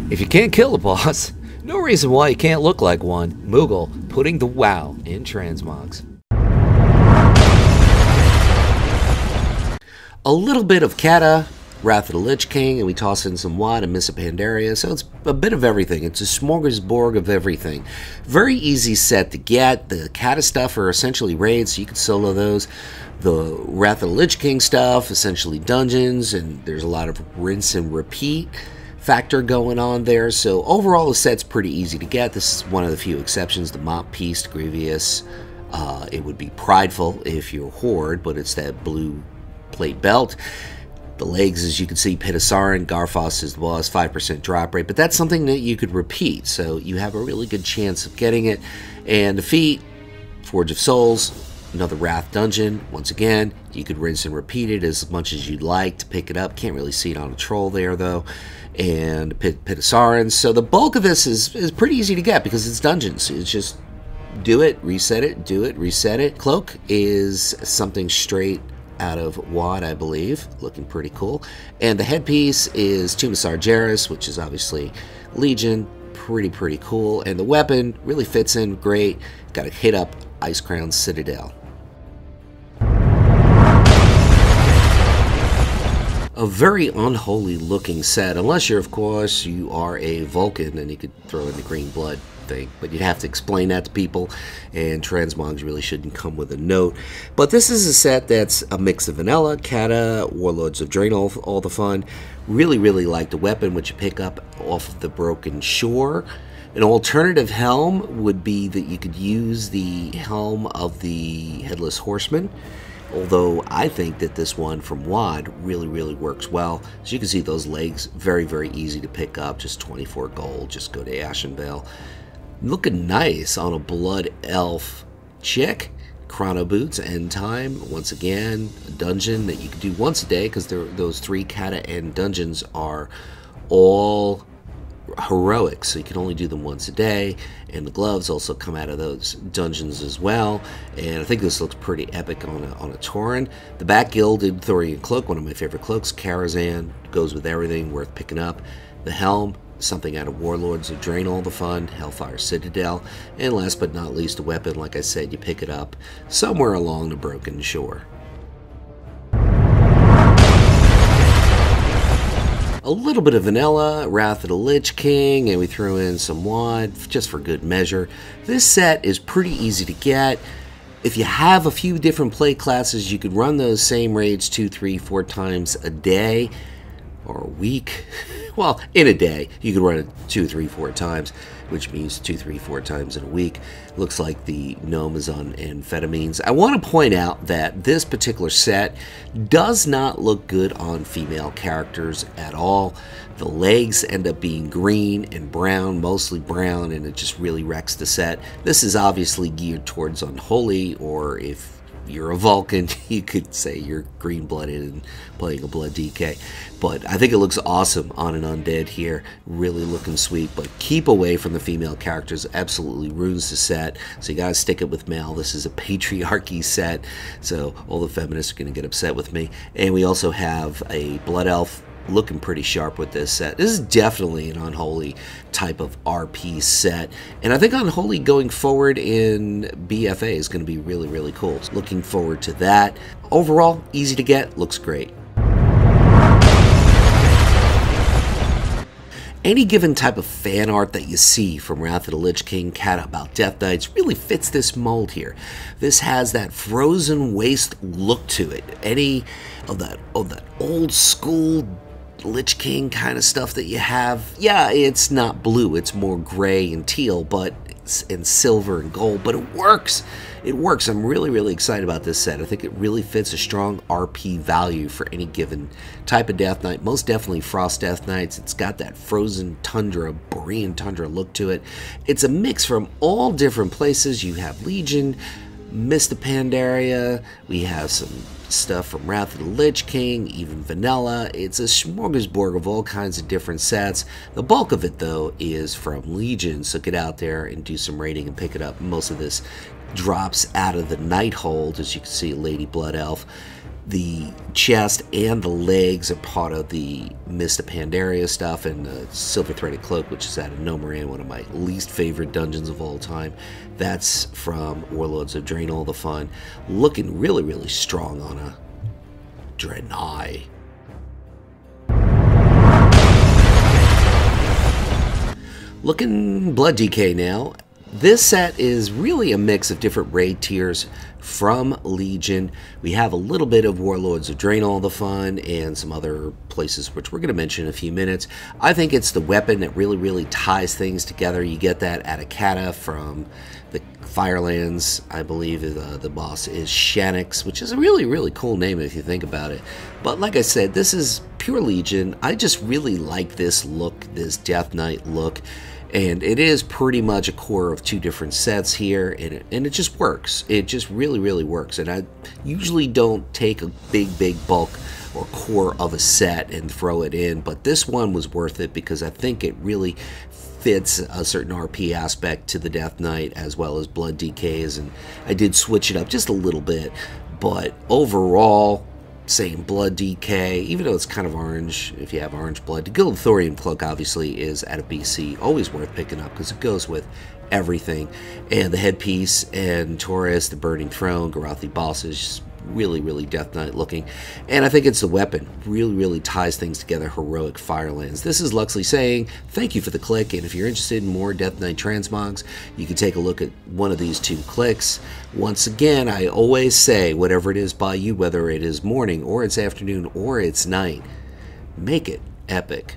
If you can't kill a boss, no reason why you can't look like one. Moogle putting the wow in transmogs. A little bit of Cata, Wrath of the Lich King, and we toss in some WoD and Miss Pandaria, so it's a bit of everything. It's a smorgasbord of everything. Very easy set to get. The Cata stuff are essentially raids, so you can solo those. The Wrath of the Lich King stuff, essentially dungeons, and there's a lot of rinse and repeat factor going on there. So overall, the set's pretty easy to get. This is one of the few exceptions. The Mop Piece, Grievous, it would be Prideful if you're Horde, but it's that blue plate belt. The legs, as you can see, Pitasaran, Garfos is the boss, 5% drop rate, but that's something that you could repeat, so you have a really good chance of getting it. And the feet, Forge of Souls, another Wrath dungeon. Once again, you could rinse and repeat it as much as you'd like to pick it up. Can't really see it on a troll there, though. And Pitasaran. So the bulk of this is pretty easy to get because it's dungeons. It's just do it, reset it, do it, reset it. Cloak is something straight out of WoD, I believe, looking pretty cool. And the headpiece is Tomb of Sargeras, which is obviously Legion, pretty cool. And the weapon really fits in great. Got to hit up Icecrown Citadel. A very unholy looking set, unless you're, of course, you are a Vulcan, and you could throw in the green blood thing, but you'd have to explain that to people, and transmogs really shouldn't come with a note. But this is a set that's a mix of vanilla, Cata, Warlords of Draenor, all the fun. Really like the weapon, which you pick up off of the Broken Shore. An alternative helm would be that you could use the helm of the Headless Horseman, although I think that this one from WoD really works well. So you can see those legs, very easy to pick up, just 24 gold, just go to Ashenvale. Looking nice on a Blood Elf chick. Chrono Boots, End Time, once again, a dungeon that you can do once a day, because those 3 Cata End dungeons are all heroic, so you can only do them once a day. And the gloves also come out of those dungeons as well. And I think this looks pretty epic on a Tauren. The Bat Gilded Thorian Cloak, one of my favorite cloaks. Karazhan goes with everything, worth picking up. The helm, something out of Warlords of Draenor, all the fun. Hellfire Citadel. And last but not least, a weapon, like I said, you pick it up somewhere along the Broken Shore. A little bit of vanilla, Wrath of the Lich King, and we threw in some WoD just for good measure. This set is pretty easy to get. If you have a few different play classes, you could run those same raids 2, 3, 4 times a day or a week. Well, in a day, you could run it 2, 3, 4 times, which means 2, 3, 4 times in a week. Looks like the gnome is on amphetamines. I want to point out that this particular set does not look good on female characters at all. The legs end up being green and brown, mostly brown, and it just really wrecks the set. This is obviously geared towards Unholy, or if you're a Vulcan, you could say you're green-blooded and playing a blood DK. But I think it looks awesome on an undead here. Really looking sweet, but keep away from the female characters. Absolutely ruins the set, so you gotta stick it with male. This is a patriarchy set, so all the feminists are gonna get upset with me. And we also have a Blood Elf looking pretty sharp with this set. This is definitely an Unholy type of RP set, and I think Unholy going forward in BFA is going to be really cool. Looking forward to that. Overall, easy to get, looks great. Any given type of fan art that you see from Wrath of the Lich King, Cata about Death Knights really fits this mold here. This has that frozen waste look to it. Any of that old school Lich King kind of stuff that you have, yeah, it's not blue, it's more gray and teal, but and silver and gold, but it works. It works. I'm really excited about this set. I think it really fits a strong RP value for any given type of Death Knight. Most definitely Frost Death Knights. It's got that frozen tundra, Borean tundra look to it. It's a mix from all different places. You have Legion, Miss Pandaria, we have some stuff from Wrath of the Lich King, even vanilla. It's a smorgasbord of all kinds of different sets. The bulk of it, though, is from Legion, so get out there and do some raiding and pick it up. Most of this drops out of the Nighthold, as you can see, Lady Blood Elf. The chest and the legs are part of the Mist of Pandaria stuff, and the Silver Threaded Cloak, which is out of Nomoran, one of my least favorite dungeons of all time. That's from Warlords of Draenor, the fun. Looking really, really strong on a Draenor. Looking Blood DK now. This set is really a mix of different raid tiers from Legion. We have a little bit of Warlords of Draenor, the fun, and some other places which we're going to mention in a few minutes. I think it's the weapon that really ties things together. You get that out of Cata from the Firelands. I believe the boss is Shanix, which is a really cool name if you think about it. But like I said, this is pure Legion. I just really like this look, this Death Knight look. And it is pretty much a core of two different sets here, and it just works. It just really works. And I usually don't take a big bulk or core of a set and throw it in, but this one was worth it because I think it really fits a certain RP aspect to the Death Knight as well as Blood DKs, and I did switch it up just a little bit, but overall, same Blood DK, even though it's kind of orange if you have orange blood. The Gilded Thorium Cloak obviously is out of BC, always worth picking up because it goes with everything. And the headpiece and Taurus, the Burning Throne, Garathi bosses, really Death Knight looking. And I think it's the weapon, really ties things together. Heroic Firelands. This is Luxeley saying thank you for the click, and if you're interested in more Death Knight transmogs, you can take a look at one of these two clicks. Once again, I always say, whatever it is by you, whether it is morning or it's afternoon or it's night, make it epic.